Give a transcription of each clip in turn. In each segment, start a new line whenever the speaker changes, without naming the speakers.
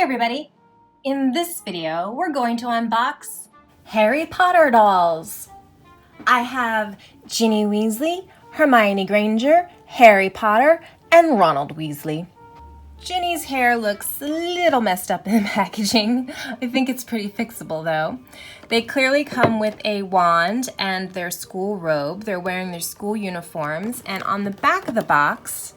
everybody! In this video, we're going to unbox Harry Potter dolls. I have Ginny Weasley, Hermione Granger, Harry Potter, and Ronald Weasley. Ginny's hair looks a little messed up in the packaging. I think it's pretty fixable though. They clearly come with a wand and their school robe. They're wearing their school uniforms, and on the back of the box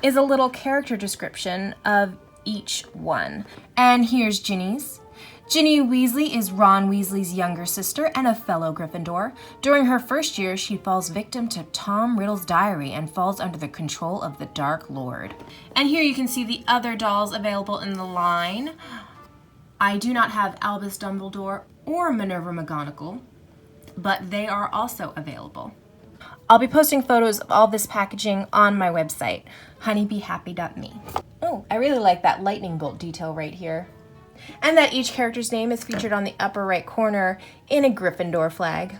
is a little character description of each one. And here's Ginny's. Ginny Weasley is Ron Weasley's younger sister and a fellow Gryffindor. During her first year, she falls victim to Tom Riddle's diary and falls under the control of the Dark Lord. And here you can see the other dolls available in the line. I do not have Albus Dumbledore or Minerva McGonagall, but they are also available. I'll be posting photos of all this packaging on my website, honeybeehappy.me. Oh, I really like that lightning bolt detail right here. And that each character's name is featured on the upper right corner in a Gryffindor flag.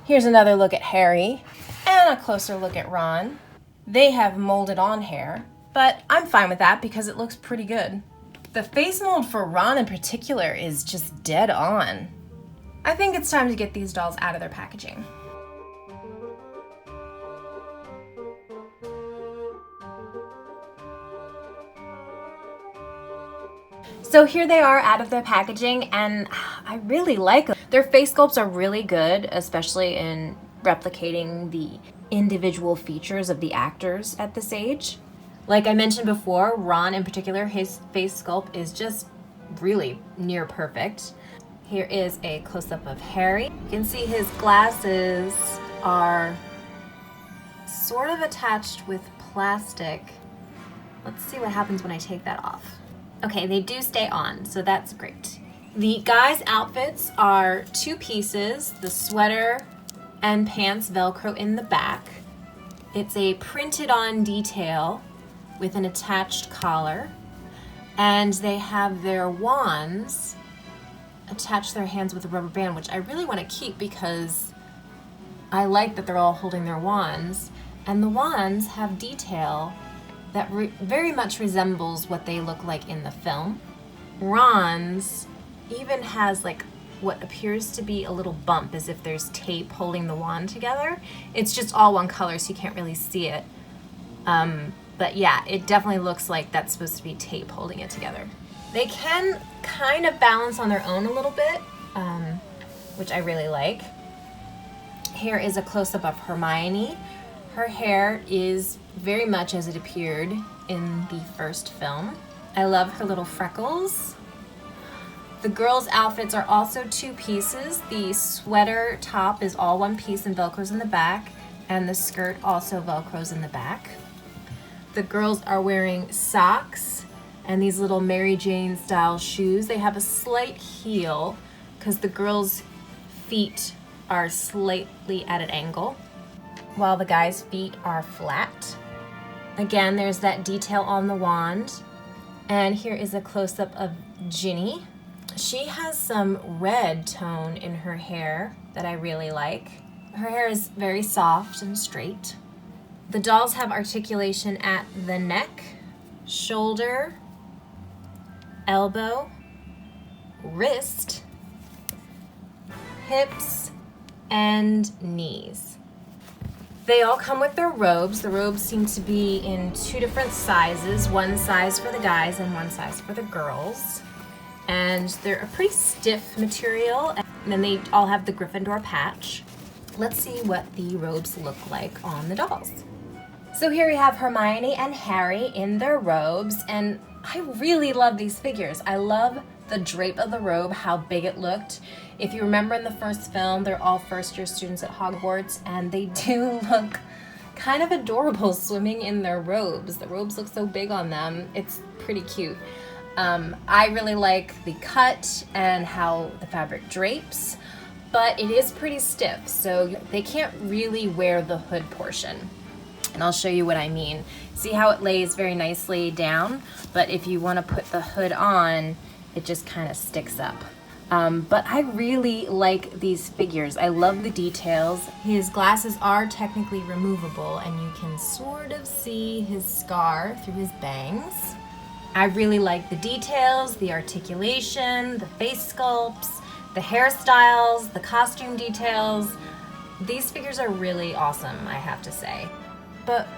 Here's another look at Harry and a closer look at Ron. They have molded on hair, but I'm fine with that because it looks pretty good. The face mold for Ron in particular is just dead on. I think it's time to get these dolls out of their packaging. So here they are out of their packaging, and I really like them. Their face sculpts are really good, especially in replicating the individual features of the actors at this age. Like I mentioned before, Ron in particular, his face sculpt is just really near perfect. Here is a close-up of Harry. You can see his glasses are sort of attached with plastic. Let's see what happens when I take that off. Okay, they do stay on, so that's great. The guys' outfits are two pieces, the sweater and pants Velcro in the back. It's a printed on detail with an attached collar, and they have their wands attach their hands with a rubber band, which I really want to keep because I like that they're all holding their wands, and the wands have detail that very much resembles what they look like in the film. Ron's even has like what appears to be a little bump, as if there's tape holding the wand together. It's just all one color, so you can't really see it. But yeah, it definitely looks like that's supposed to be tape holding it together. They can kind of balance on their own a little bit, which I really like. Here is a close-up of Hermione. Her hair is very much as it appeared in the first film. I love her little freckles. The girls' outfits are also two pieces. The sweater top is all one piece and Velcro's in the back, and the skirt also Velcro's in the back. The girls are wearing socks and these little Mary Jane style shoes. They have a slight heel because the girls' feet are slightly at an angle, while the guys' feet are flat. Again, there's that detail on the wand. And here is a close-up of Ginny. She has some red tone in her hair that I really like. Her hair is very soft and straight. The dolls have articulation at the neck, shoulder, elbow, wrist, hips, and knees. They all come with their robes. The robes seem to be in two different sizes, one size for the guys and one size for the girls. And they're a pretty stiff material. And then they all have the Gryffindor patch. Let's see what the robes look like on the dolls. So here we have Hermione and Harry in their robes, and I really love these figures. I love the drape of the robe, how big it looked. If you remember in the first film, they're all first-year students at Hogwarts, and they do look kind of adorable swimming in their robes. The robes look so big on them. It's pretty cute. I really like the cut and how the fabric drapes, but it is pretty stiff, so they can't really wear the hood portion. And I'll show you what I mean. See how it lays very nicely down, but if you want to put the hood on, it just kind of sticks up. But I really like these figures. I love the details. His glasses are technically removable, and you can sort of see his scar through his bangs. I really like the details, the articulation, the face sculpts, the hairstyles, the costume details. These figures are really awesome, I have to say. But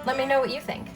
let me know what you think.